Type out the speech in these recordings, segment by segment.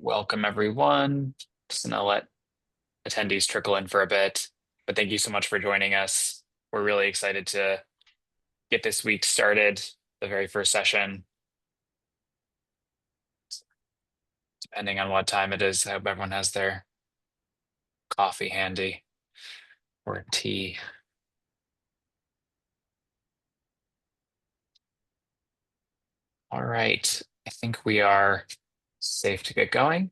Welcome, everyone. Just gonna let attendees trickle in for a bit, but thank you so much for joining us. We're really excited to get this week started, the very first session, depending on what time it is. I hope everyone has their coffee handy or tea. All right, I think we are safe to get going.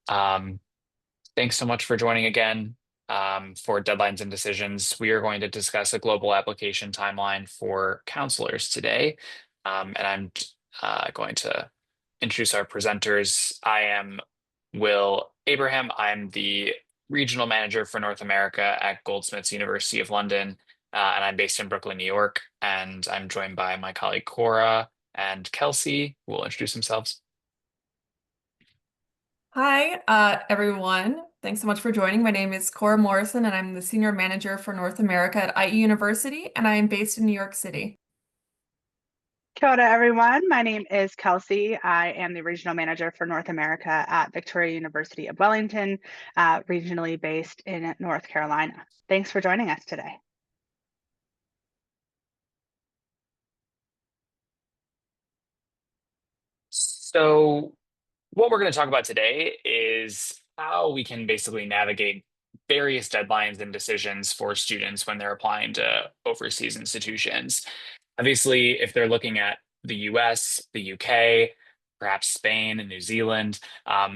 Um, Thanks so much for joining again. For deadlines and decisions, we are going to discuss a global application timeline for counselors today. And I'm going to introduce our presenters. I am Will Abraham. I'm the regional manager for North America at Goldsmiths University of London, and I'm based in Brooklyn, New York. And I'm joined by my colleague Cora and Kelsey, who will introduce themselves. Hi, everyone. Thanks so much for joining. My name is Cora Morrison, and I'm the Senior Manager for North America at IE University, and I am based in New York City. Kia ora, everyone. My name is Kelsey. I am the Regional Manager for North America at Victoria University of Wellington, regionally based in North Carolina. Thanks for joining us today. So, what we're going to talk about today is how we can basically navigate various deadlines and decisions for students when they're applying to overseas institutions. Obviously, if they're looking at the US, the UK, perhaps Spain and New Zealand,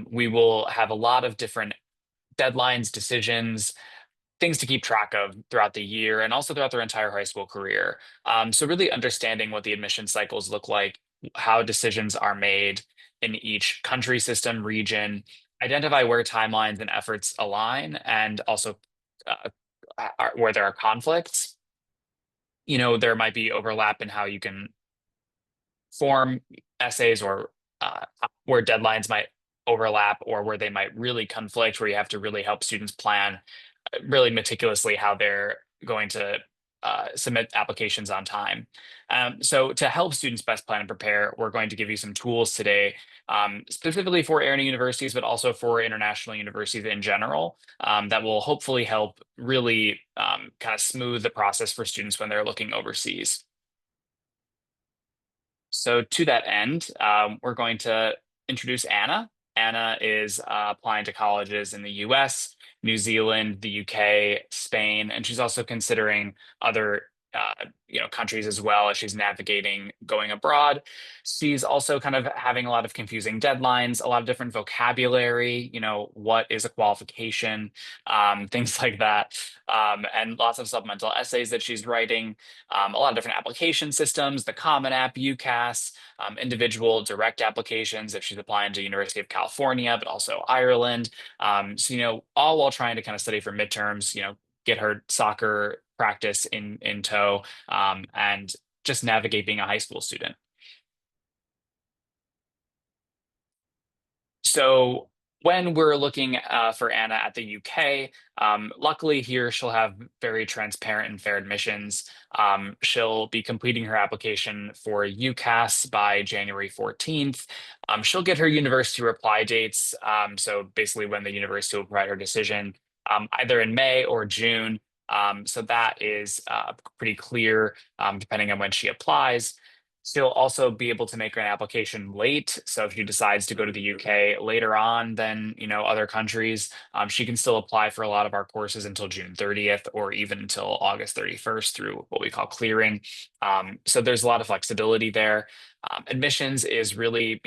we will have a lot of different deadlines, decisions, things to keep track of throughout the year and also throughout their entire high school career. So, really understanding what the admission cycles look like, how decisions are made in each country, system, region, identify where timelines and efforts align, and also uh, where there are conflicts. There might be overlap in how you can form essays or where deadlines might overlap or where they might really conflict, where you have to really help students plan really meticulously how they're going to submit applications on time. So to help students best plan and prepare, we're going to give you some tools today, specifically for AIRR-NA universities, but also for international universities in general, that will hopefully help really kind of smooth the process for students when they're looking overseas. So to that end, we're going to introduce Anna. Anna is applying to colleges in the US, New Zealand, the UK, Spain, and she's also considering other countries as well as she's navigating going abroad. She's also kind of having a lot of confusing deadlines, a lot of different vocabulary, what is a qualification, things like that, and lots of supplemental essays that she's writing, a lot of different application systems, the Common App, UCAS, individual direct applications if she's applying to University of California, but also Ireland. So, all while trying to kind of study for midterms, get her soccer practice in tow, and just navigate being a high school student. So when we're looking for Anna at the UK, luckily here she'll have very transparent and fair admissions. She'll be completing her application for UCAS by January 14th. She'll get her university reply dates. So basically when the university will provide her decision, either in May or June. So that is pretty clear, depending on when she applies. She'll also be able to make an application late. So if she decides to go to the UK later on than other countries, she can still apply for a lot of our courses until June 30th or even until August 31st through what we call clearing. So there's a lot of flexibility there. Admissions is really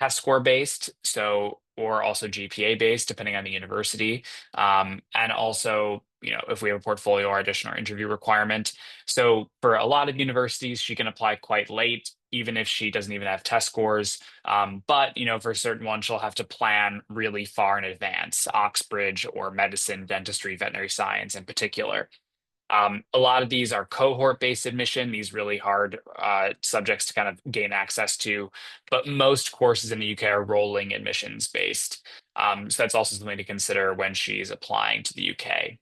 test score based, so or also GPA based, depending on the university, and also if we have a portfolio or audition or interview requirement. So for a lot of universities, she can apply quite late, even if she doesn't even have test scores. But for certain ones, she'll have to plan really far in advance, Oxbridge or medicine, dentistry, veterinary science in particular. A lot of these are cohort-based admission, these really hard subjects to kind of gain access to, but most courses in the UK are rolling admissions based. So that's also something to consider when she's applying to the UK.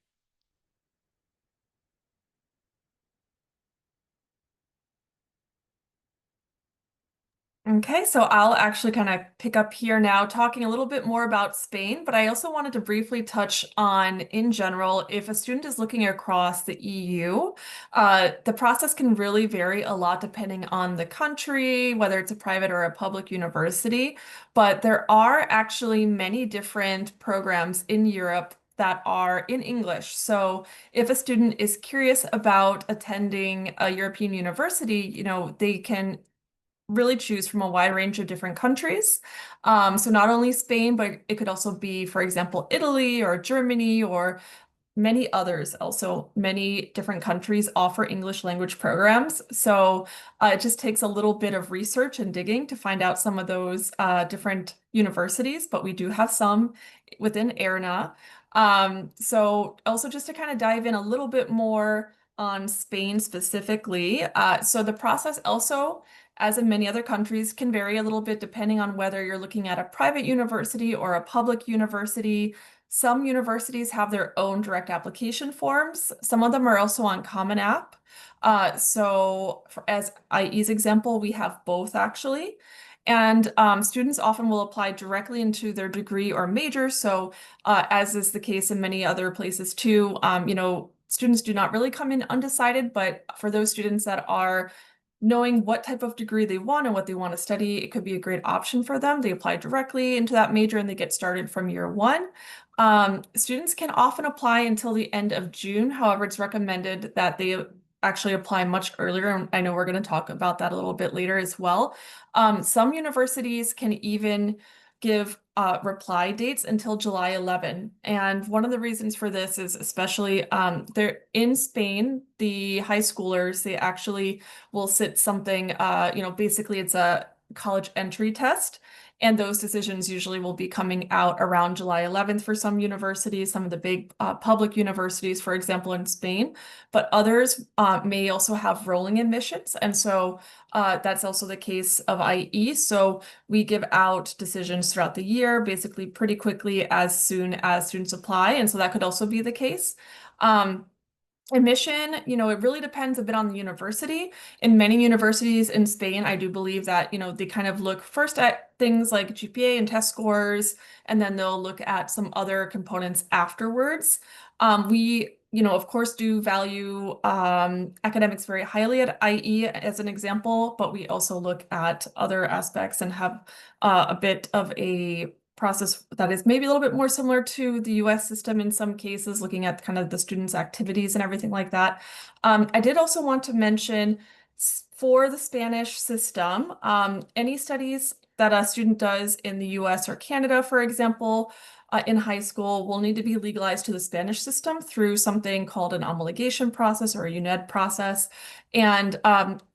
Okay, so I'll actually kind of pick up here now, talking a little bit more about Spain, but I also wanted to briefly touch on, in general, if a student is looking across the EU, the process can really vary a lot depending on the country, whether it's a private or a public university. But there are actually many different programs in Europe that are in English. So if a student is curious about attending a European university, they can really choose from a wide range of different countries. So not only Spain, but it could also be, for example, Italy or Germany or many others. Also, many different countries offer English language programs. So it just takes a little bit of research and digging to find out some of those different universities, but we do have some within AIRR-NA. So also just to kind of dive in a little bit more on Spain specifically. So the process also, as in many other countries, can vary a little bit depending on whether you're looking at a private university or a public university. Some universities have their own direct application forms. Some of them are also on Common App. As IE's example, we have both actually. And students often will apply directly into their degree or major. So as is the case in many other places too, students do not really come in undecided, but for those students that are knowing what type of degree they want and what they want to study, it could be a great option for them. They apply directly into that major and they get started from year one. Students can often apply until the end of June. However, it's recommended that they actually apply much earlier. And I know we're going to talk about that a little bit later as well. Some universities can even give reply dates until July 11. And one of the reasons for this is especially they're in Spain, the high schoolers, they actually will sit something, basically it's a college entry test. And those decisions usually will be coming out around July 11th for some universities, some of the big public universities, for example, in Spain. But others may also have rolling admissions. And so that's also the case of IE. So we give out decisions throughout the year, basically pretty quickly as soon as students apply. And so that could also be the case. Admission, it really depends a bit on the university. In many universities in Spain, I do believe that, they kind of look first at things like GPA and test scores, and then they'll look at some other components afterwards. We, of course, do value academics very highly at IE as an example, but we also look at other aspects and have a bit of a process that is maybe a little bit more similar to the US system in some cases, looking at kind of the students' activities and everything like that. I did also want to mention for the Spanish system, any studies that a student does in the US or Canada, for example, in high school will need to be legalized to the Spanish system through something called an homologation process or a UNED process. And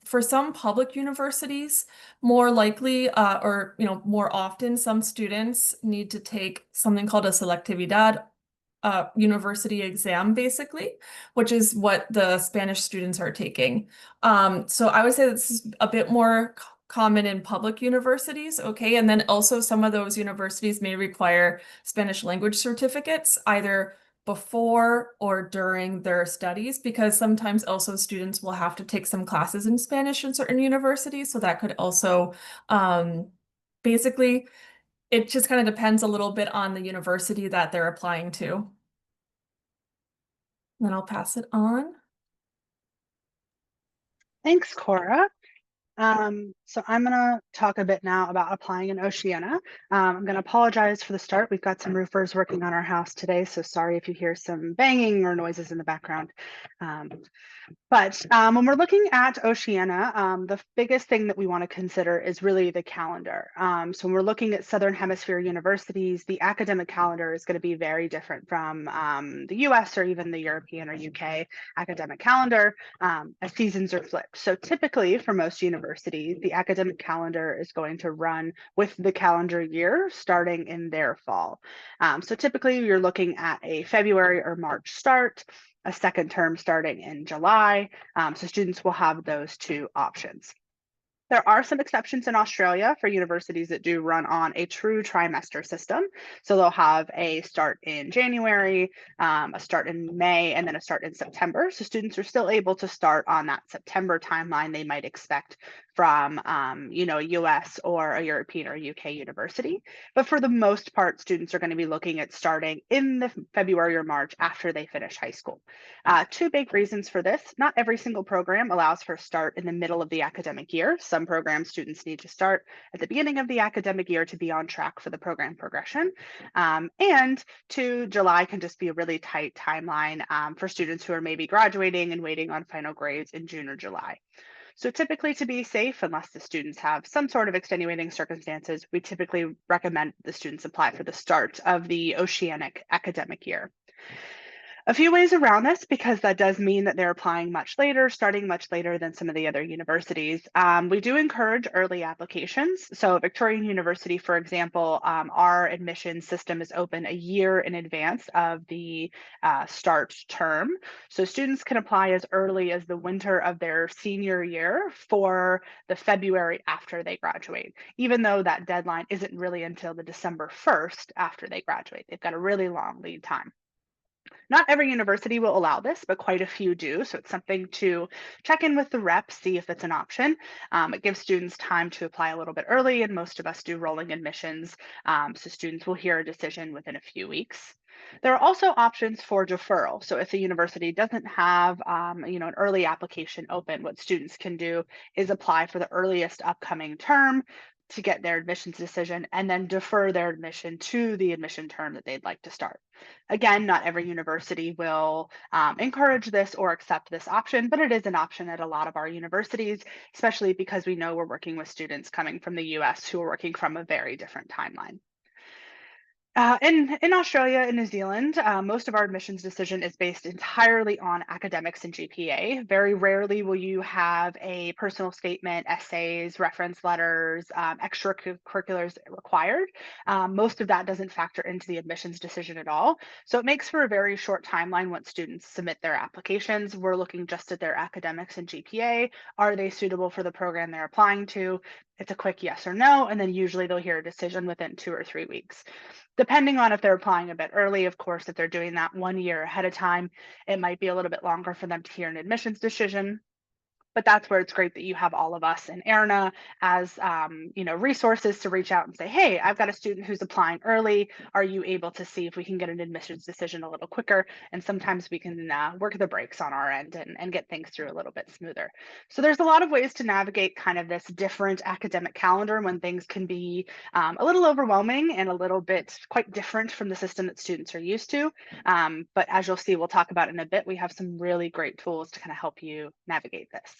for some public universities, more likely or more often, some students need to take something called a selectividad university exam, basically, which is what the Spanish students are taking. So I would say this is a bit more common in public universities, okay? And then also some of those universities may require Spanish language certificates, either before or during their studies, because sometimes also students will have to take some classes in Spanish in certain universities. So that could also basically, it just kind of depends a little bit on the university that they're applying to. Then I'll pass it on. Thanks, Cora. So I'm going to talk a bit now about applying in Oceania. I'm going to apologize for the start. We've got some roofers working on our house today, so sorry if you hear some banging or noises in the background. But when we're looking at Oceania, the biggest thing that we want to consider is really the calendar. So when we're looking at Southern Hemisphere universities, the academic calendar is going to be very different from the US or even the European or UK academic calendar, as seasons are flipped. So typically for most universities, the academic calendar is going to run with the calendar year starting in their fall. So typically you're looking at a February or March start, a second term starting in July. So students will have those two options. There are some exceptions in Australia for universities that do run on a true trimester system. So they'll have a start in January, a start in May, and then a start in September. So students are still able to start on that September timeline they might expect from a US or a European or UK university. But for the most part, students are going to be looking at starting in the February or March after they finish high school. Two big reasons for this. Not every single program allows for a start in the middle of the academic year. Some programs students need to start at the beginning of the academic year to be on track for the program progression. And two, July can just be a really tight timeline for students who are maybe graduating and waiting on final grades in June or July. So typically, to be safe, unless the students have some sort of extenuating circumstances, we typically recommend the students apply for the start of the Oceanic academic year. A few ways around this, because that does mean that they're applying much later, starting much later than some of the other universities. We do encourage early applications. So Victorian University, for example, our admission system is open a year in advance of the start term. So students can apply as early as the winter of their senior year for the February after they graduate, even though that deadline isn't really until the December 1st after they graduate. They've got a really long lead time. Not every university will allow this, but quite a few do. So it's something to check in with the rep, see if it's an option. It gives students time to apply a little bit early, and most of us do rolling admissions. So students will hear a decision within a few weeks. There are also options for deferral. So if the university doesn't have an early application open, what students can do is apply for the earliest upcoming term to get their admissions decision and then defer their admission to the admission term that they'd like to start. Again, not every university will encourage this or accept this option, but it is an option at a lot of our universities, especially because we know we're working with students coming from the US who are working from a very different timeline. In Australia and New Zealand, most of our admissions decision is based entirely on academics and GPA. Very rarely will you have a personal statement, essays, reference letters, extracurriculars required. Most of that doesn't factor into the admissions decision at all. So it makes for a very short timeline once students submit their applications. We're looking just at their academics and GPA. Are they suitable for the program they're applying to? It's a quick yes or no, and then usually they'll hear a decision within 2 or 3 weeks. Depending on if they're applying a bit early, of course, if they're doing that 1 year ahead of time, it might be a little bit longer for them to hear an admissions decision. But that's where it's great that you have all of us in AIRR-NA as resources to reach out and say, hey, I've got a student who's applying early. Are you able to see if we can get an admissions decision a little quicker? And sometimes we can work the brakes on our end and get things through a little bit smoother. So there's a lot of ways to navigate kind of this different academic calendar when things can be a little overwhelming and a little bit quite different from the system that students are used to. But as you'll see, we'll talk about in a bit, we have some really great tools to kind of help you navigate this.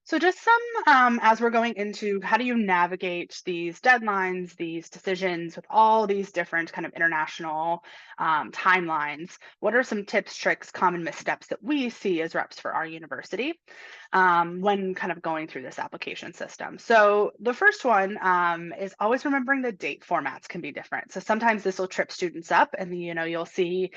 So just some, as we're going into how do you navigate these deadlines, these decisions with all these different kind of international timelines, what are some tips, tricks, common missteps that we see as reps for our university when kind of going through this application system? So the first one is always remembering the date formats can be different. So sometimes this will trip students up and, you'll see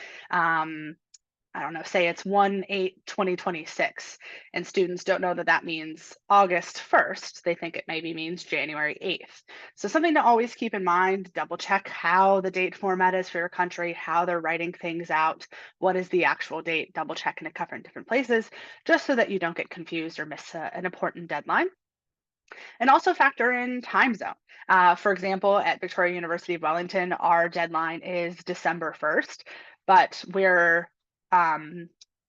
I don't know, say it's 1/8/2026, and students don't know that that means August 1st. They think it maybe means January 8th. So something to always keep in mind, double check how the date format is for your country, how they're writing things out, what is the actual date, double check in a couple of different places, just so that you don't get confused or miss an important deadline. And also factor in time zone. For example, at Victoria University of Wellington, our deadline is December 1st, but we're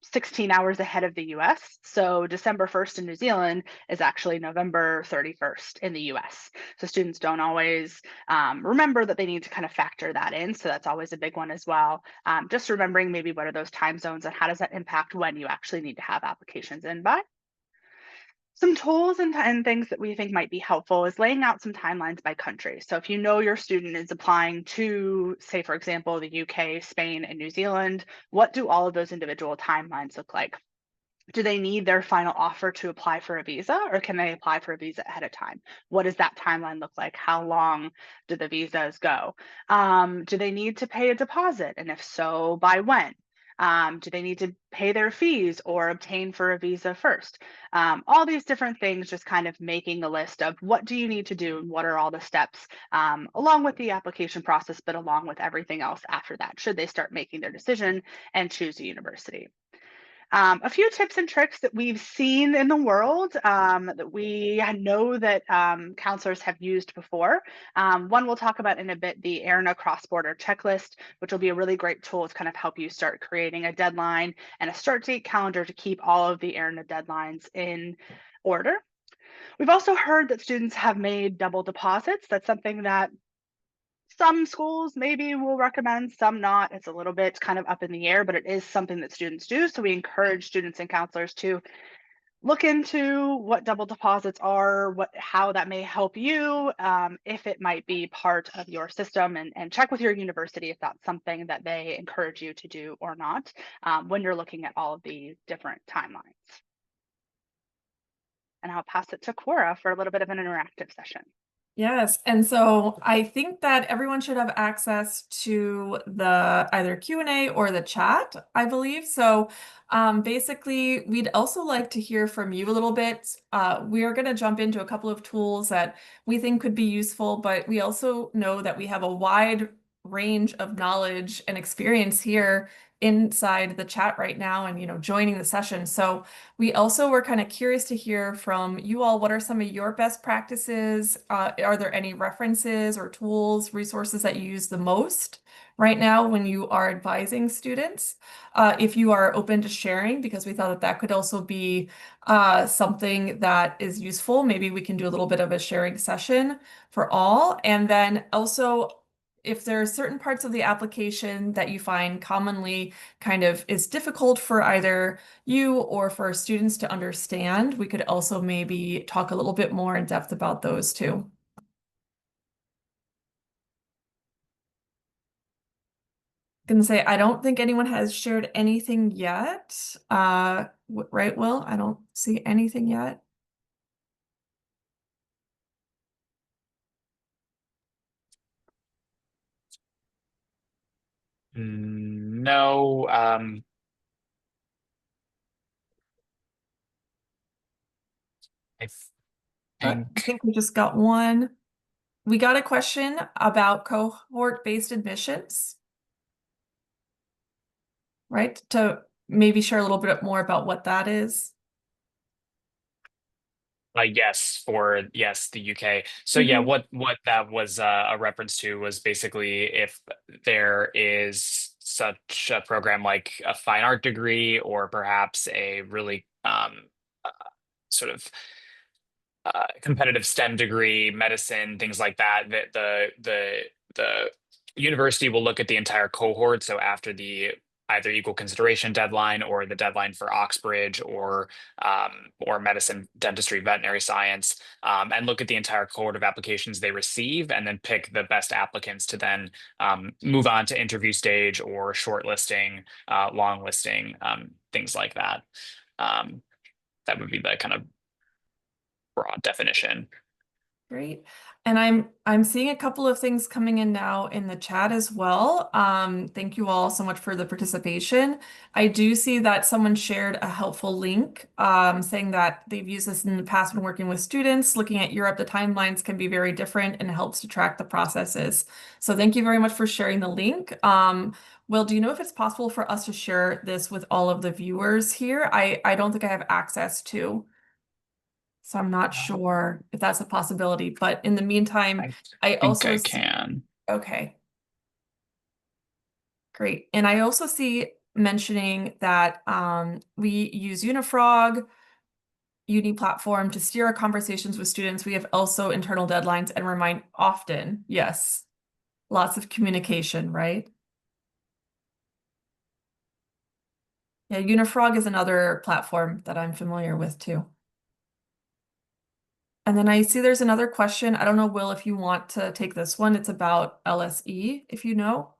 16 hours ahead of the US. So December 1st in New Zealand is actually November 31st in the US. So students don't always remember that they need to kind of factor that in. So that's always a big one as well. Just remembering maybe what are those time zones and how does that impact when you actually need to have applications in by. Some tools and things that we think might be helpful is laying out some timelines by country. So if you know your student is applying to, say, for example, the UK, Spain, and New Zealand, what do all of those individual timelines look like? Do they need their final offer to apply for a visa, or can they apply for a visa ahead of time? What does that timeline look like? How long do the visas go? Do they need to pay a deposit? And if so, by when? Do they need to pay their fees or obtain for a visa first? All these different things, just kind of making a list of what do you need to do and what are all the steps along with the application process, but along with everything else after that, should they start making their decision and choose a university. A few tips and tricks that we've seen in the world that we know that counselors have used before. One we'll talk about in a bit, the AIRR-NA cross-border checklist, which will be a really great tool to kind of help you start creating a deadline and a start date calendar to keep all of the AIRR-NA deadlines in order. We've also heard that students have made double deposits. That's something that some schools maybe will recommend, some not. It's a little bit kind of up in the air, but it is something that students do. So we encourage students and counselors to look into what double deposits are, how that may help you, if it might be part of your system, and check with your university if that's something that they encourage you to do or not when you're looking at all of these different timelines. And I'll pass it to Cora for a little bit of an interactive session. Yes, and so I think that everyone should have access to the either Q&A or the chat, I believe. So basically, we'd also like to hear from you a little bit. We are going to jump into a couple of tools that we think could be useful, but we also know that we have a wide range of knowledge and experience here inside the chat right now and, joining the session. So we also were kind of curious to hear from you all. What are some of your best practices? Are there any references or tools, resources that you use the most right now when you are advising students? If you are open to sharing, because we thought that that could also be something that is useful. Maybe we can do a little bit of a sharing session for all. And then also, if there are certain parts of the application that you find commonly kind of is difficult for either you or for students to understand, we could also maybe talk a little bit more in depth about those too. Gonna say, I don't think anyone has shared anything yet. Right, Will? I don't see anything yet. No. I I think. think we just got one. We got a question about cohort-based admissions, right? To maybe share a little bit more about what that is. Yes, the UK. So yeah, what that was a reference to was basically if there is such a program like a fine art degree or perhaps a really uh, sort of competitive STEM degree, medicine, things like that, that the university will look at the entire cohort. So after the either equal consideration deadline or the deadline for Oxbridge or medicine, dentistry, veterinary science, and look at the entire cohort of applications they receive, and then pick the best applicants to then move on to interview stage or shortlisting, long listing, things like that. That would be the kind of broad definition. Great. And I'm seeing a couple of things coming in now in the chat as well. Thank you all so much for the participation. I do see that someone shared a helpful link saying that they've used this in the past when working with students. Looking at Europe, the timelines can be very different and it helps to track the processes. So thank you very much for sharing the link. Will, do you know if it's possible for us to share this with all of the viewers here? I don't think I have access to. So I'm not sure if that's a possibility, but in the meantime, I think also I see, can. okay, great. And I also see mentioning that we use Unifrog, Uni platform to steer our conversations with students. We have also internal deadlines and remind often. Yes, lots of communication, right? Yeah, Unifrog is another platform that I'm familiar with too. And then I see there's another question. I don't know, Will, if you want to take this one. It's about LSE, if you know.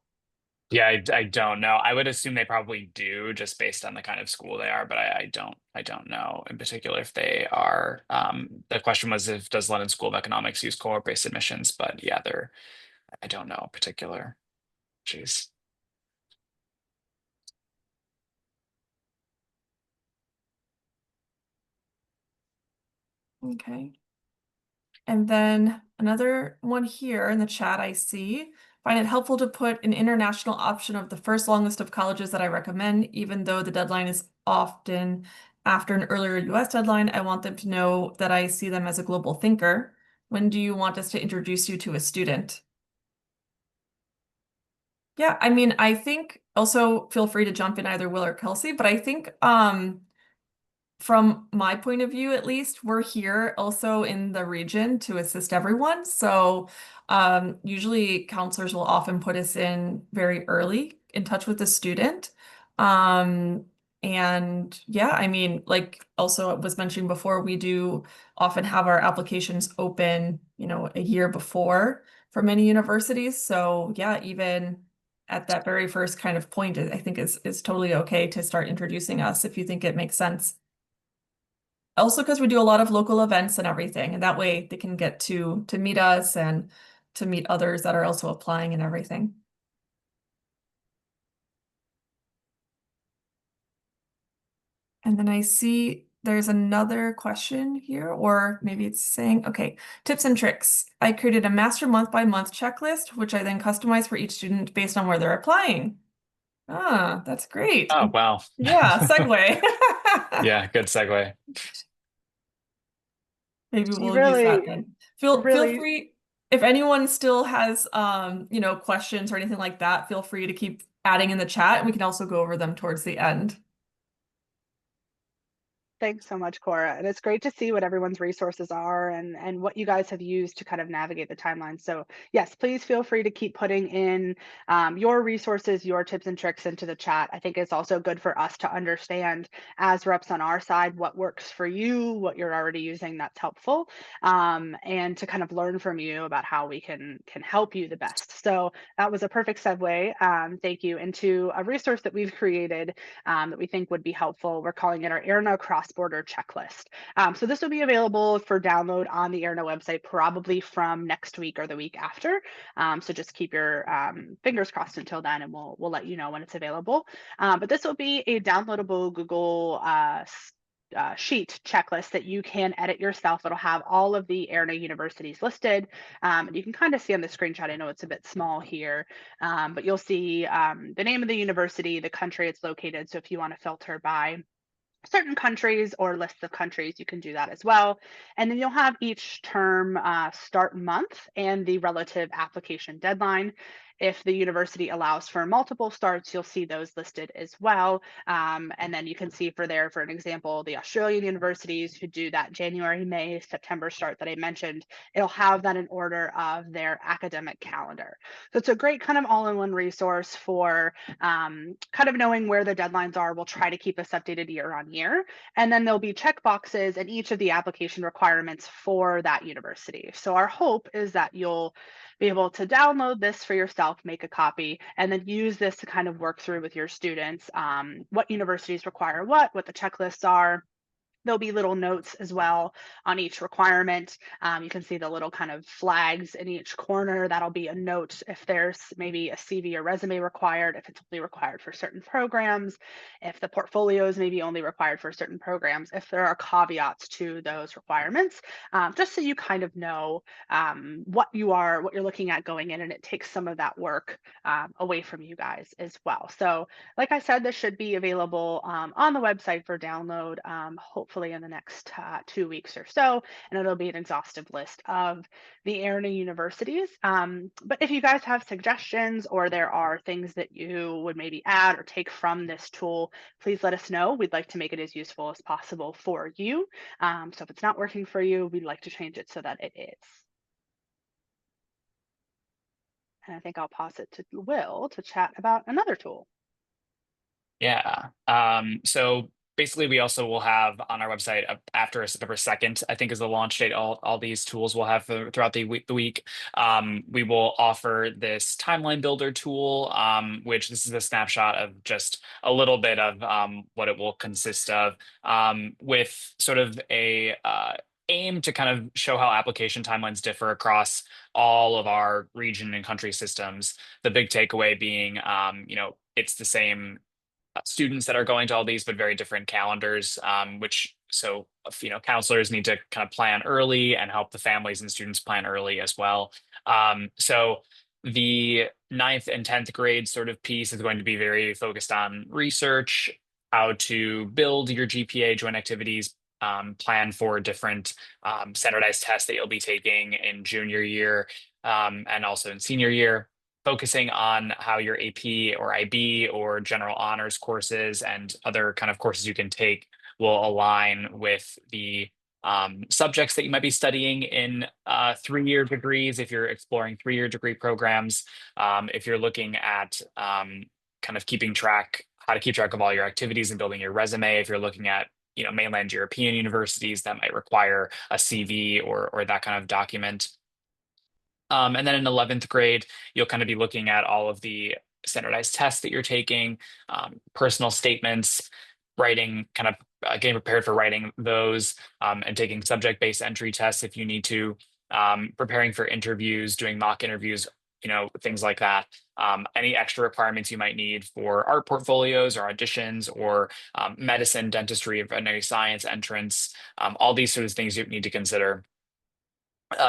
Yeah, I don't know. I would assume they probably do just based on the kind of school they are, but I don't know in particular if they are. The question was if does London School of Economics use cohort-based admissions, but yeah, I don't know in particular. Jeez. Okay. And then another one here in the chat I see Find it helpful to put an international option of the first long list of colleges that I recommend, even though the deadline is often after an earlier US deadline. I want them to know that I see them as a global thinker. When do you want us to introduce you to a student? Yeah, I mean, I think also feel free to jump in either Will or Kelsey, but I think from my point of view, at least, we're here also in the region to assist everyone. So usually counselors will often put us in very early in touch with the student. Um, and yeah, I mean, like also it was mentioned before, we do often have our applications open, a year before for many universities. So yeah, even at that very first kind of point, I think is totally okay to start introducing us if you think it makes sense. Also, because we do a lot of local events and everything, and that way they can get to meet us and to meet others that are also applying and everything. And then I see there's another question here, or maybe it's saying, okay, tips and tricks. I created a master month by month checklist, which I then customize for each student based on where they're applying. Ah, that's great. Oh, wow. Yeah, segue. Yeah, good segue. Maybe You we'll use that really, then. Feel really free if anyone still has questions or anything like that, feel free to keep adding in the chat and we can also go over them towards the end. Thanks so much, Cora. And it's great to see what everyone's resources are and what you guys have used to kind of navigate the timeline. So yes, please feel free to keep putting in your resources, your tips and tricks into the chat. I think it's also good for us to understand as reps on our side what works for you, what you're already using that's helpful, and to kind of learn from you about how we can help you the best. So that was a perfect segue. Thank you into a resource that we've created that we think would be helpful. We're calling it our AIRR-NA cross-border checklist. So this will be available for download on the AIRR-NA website probably from next week or the week after. So just keep your fingers crossed until then, and we'll let you know when it's available. But this will be a downloadable Google sheet checklist that you can edit yourself. It'll have all of the AIRR-NA universities listed. And you can kind of see on the screenshot, I know it's a bit small here, but you'll see the name of the university, the country it's located. So if you want to filter by certain countries or lists of countries, you can do that as well. And then you'll have each term start month and the relative application deadline. If the university allows for multiple starts, you'll see those listed as well. And then you can see for an example, the Australian universities who do that January, May, September start that I mentioned, it'll have that in order of their academic calendar. So it's a great kind of all-in-one resource for kind of knowing where the deadlines are. We'll try to keep us updated year on year. And then there'll be check boxes in each of the application requirements for that university. So our hope is that you'll be able to download this for yourself, make a copy, and then use this to kind of work through with your students what universities require what the checklists are. There'll be little notes as well on each requirement. You can see the little kind of flags in each corner. That'll be a note if there's maybe a CV or resume required, if it's only required for certain programs, if the portfolio is maybe only required for certain programs, if there are caveats to those requirements, just so you kind of know what you're looking at going in, and it takes some of that work away from you guys as well. So like I said, this should be available on the website for download, hopefully in the next 2 weeks or so, and it'll be an exhaustive list of the AIRR-NA universities. But if you guys have suggestions or there are things that you would maybe add or take from this tool, please let us know. We'd like to make it as useful as possible for you. So if it's not working for you, we'd like to change it so that it is. And I think I'll pass it to Will to chat about another tool. Yeah. So basically, we also will have on our website after September 2nd, I think is the launch date. All these tools we'll have throughout the week. We will offer this timeline builder tool, which this is a snapshot of just a little bit of what it will consist of, with sort of a aim to kind of show how application timelines differ across all of our region and country systems. The big takeaway being, it's the same students that are going to all these, but very different calendars, so counselors need to kind of plan early and help the families and students plan early as well. So The ninth and 10th grade sort of piece is going to be very focused on research, how to build your GPA joint activities, plan for different standardized tests that you'll be taking in junior year and also in senior year, focusing on how your AP or IB or general honors courses and other kind of courses you can take will align with the subjects that you might be studying in 3-year degrees if you're exploring 3-year degree programs. If you're looking at kind of keeping track, how to keep track of all your activities and building your resume, if you're looking at mainland European universities that might require a CV or that kind of document. And then in 11th grade, you'll kind of be looking at all of the standardized tests that you're taking, personal statements, writing, kind of getting prepared for writing those, and taking subject-based entry tests if you need to, preparing for interviews, doing mock interviews, things like that. Any extra requirements you might need for art portfolios or auditions or medicine, dentistry, veterinary science entrance, all these sort of things you need to consider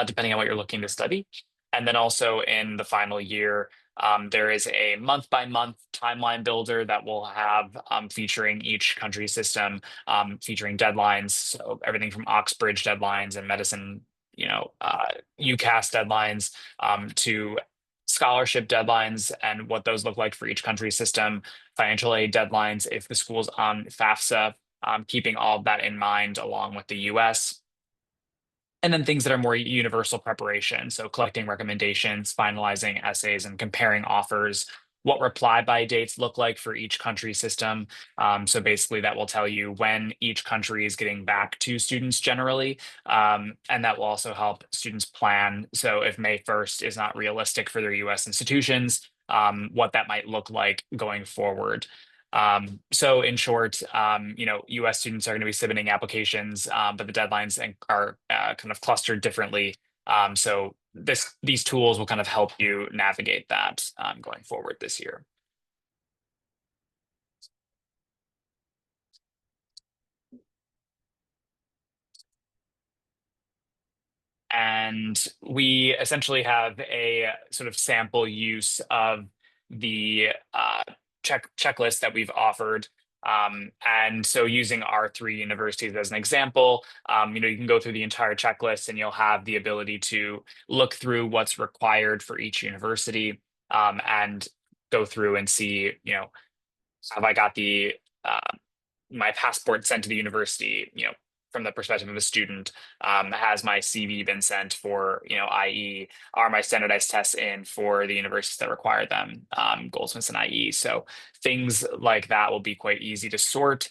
depending on what you're looking to study. And then also in the final year, there is a month-by-month timeline builder that will have featuring each country system, featuring deadlines. So everything from Oxbridge deadlines and medicine, UCAS deadlines to scholarship deadlines and what those look like for each country system, financial aid deadlines if the school's on FAFSA, keeping all of that in mind along with the US. And then things that are more universal preparation. So collecting recommendations, finalizing essays, and comparing offers, what reply by dates look like for each country system. So basically that will tell you when each country is getting back to students generally. And that will also help students plan. So if May 1st is not realistic for their US institutions, what that might look like going forward. So in short, US students are going to be submitting applications, but the deadlines are kind of clustered differently. So these tools will kind of help you navigate that going forward this year. And we essentially have a sort of sample use of the checklist that we've offered. And so using our 3 universities as an example, you can go through the entire checklist and you'll have the ability to look through what's required for each university and go through and see, have I got the my passport sent to the university, from the perspective of a student, has my CV been sent for, IE, are my standardized tests in for the universities that require them, Goldsmiths and IE. So things like that will be quite easy to sort.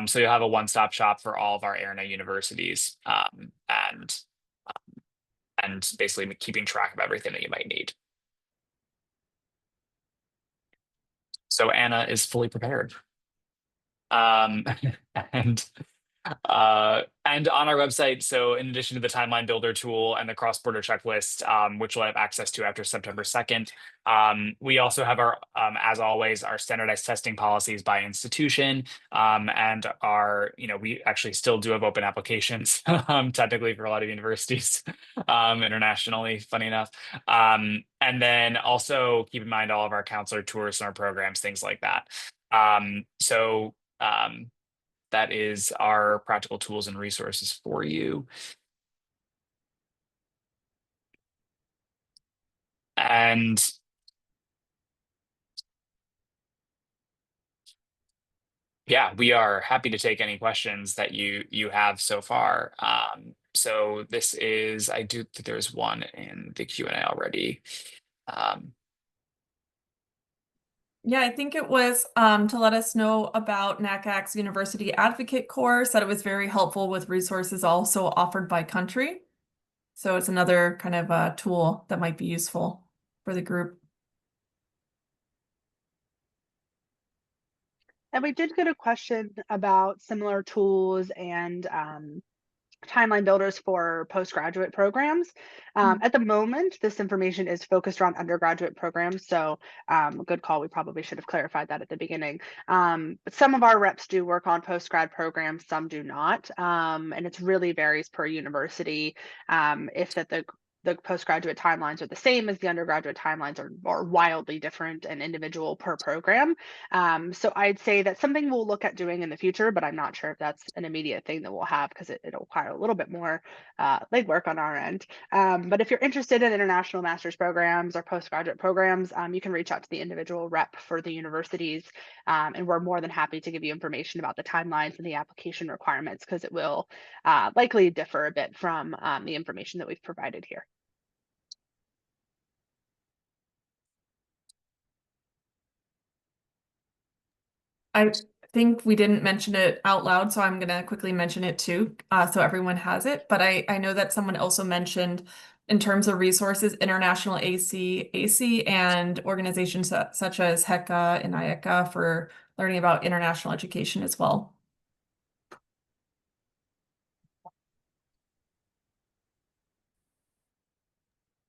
So you'll have a one-stop shop for all of our AIRR-NA universities, and basically keeping track of everything that you might need. So Anna is fully prepared. And on our website, so in addition to the timeline builder tool and the cross-border checklist, which we'll have access to after September 2nd, we also have our, as always, our standardized testing policies by institution, and we actually still do have open applications, technically for a lot of universities internationally, funny enough. And then also keep in mind all of our counselor tours and our programs, things like that. That is our practical tools and resources for you. And yeah, we are happy to take any questions that you have so far. So this is, I do think there's one in the Q&A already. Yeah, I think it was to let us know about NACAC's University Advocate course, that it was very helpful with resources also offered by country. So it's another kind of tool that might be useful for the group. And we did get a question about similar tools and timeline builders for postgraduate programs. At the moment, this information is focused around undergraduate programs. So good call. We probably should have clarified that at the beginning. But some of our reps do work on postgrad programs, some do not. And it really varies per university. If that the the postgraduate timelines are the same as the undergraduate timelines are wildly different and individual per program. So I'd say that's something we'll look at doing in the future, but I'm not sure if that's an immediate thing that we'll have because it'll require a little bit more legwork on our end. But if you're interested in international master's programs or postgraduate programs, you can reach out to the individual rep for the universities, and we're more than happy to give you information about the timelines and the application requirements because it will likely differ a bit from the information that we've provided here. I think we didn't mention it out loud, so I'm gonna quickly mention it too, so everyone has it. But I know that someone also mentioned in terms of resources, international AC, and organizations such as HECA and IECA for learning about international education as well.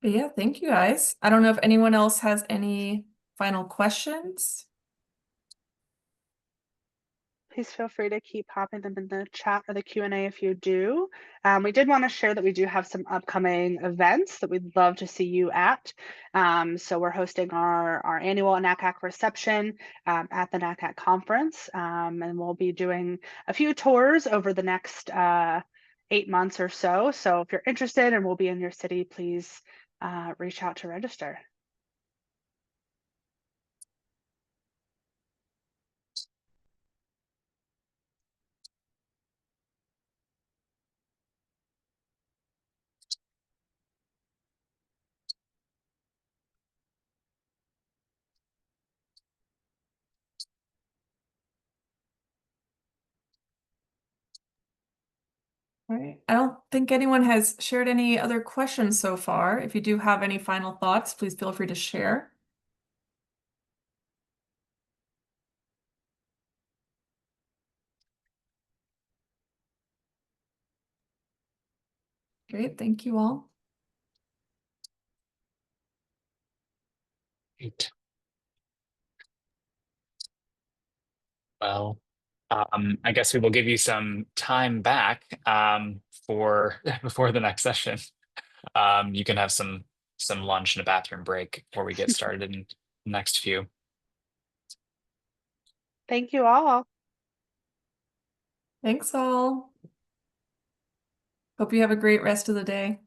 But yeah, thank you guys. I don't know if anyone else has any final questions. Please feel free to keep popping them in the chat or the Q&A if you do. We did want to share that we do have some upcoming events that we'd love to see you at. So we're hosting our annual NACAC reception at the NACAC conference, and we'll be doing a few tours over the next 8 months or so. So if you're interested and we'll be in your city, please reach out to register. All right. I don't think anyone has shared any other questions so far. If you do have any final thoughts, please feel free to share. Great, thank you all. Great. Well, I guess we will give you some time back for before the next session. You can have some lunch and a bathroom break before we get started in the next few. Thank you all. Thanks all. Hope you have a great rest of the day.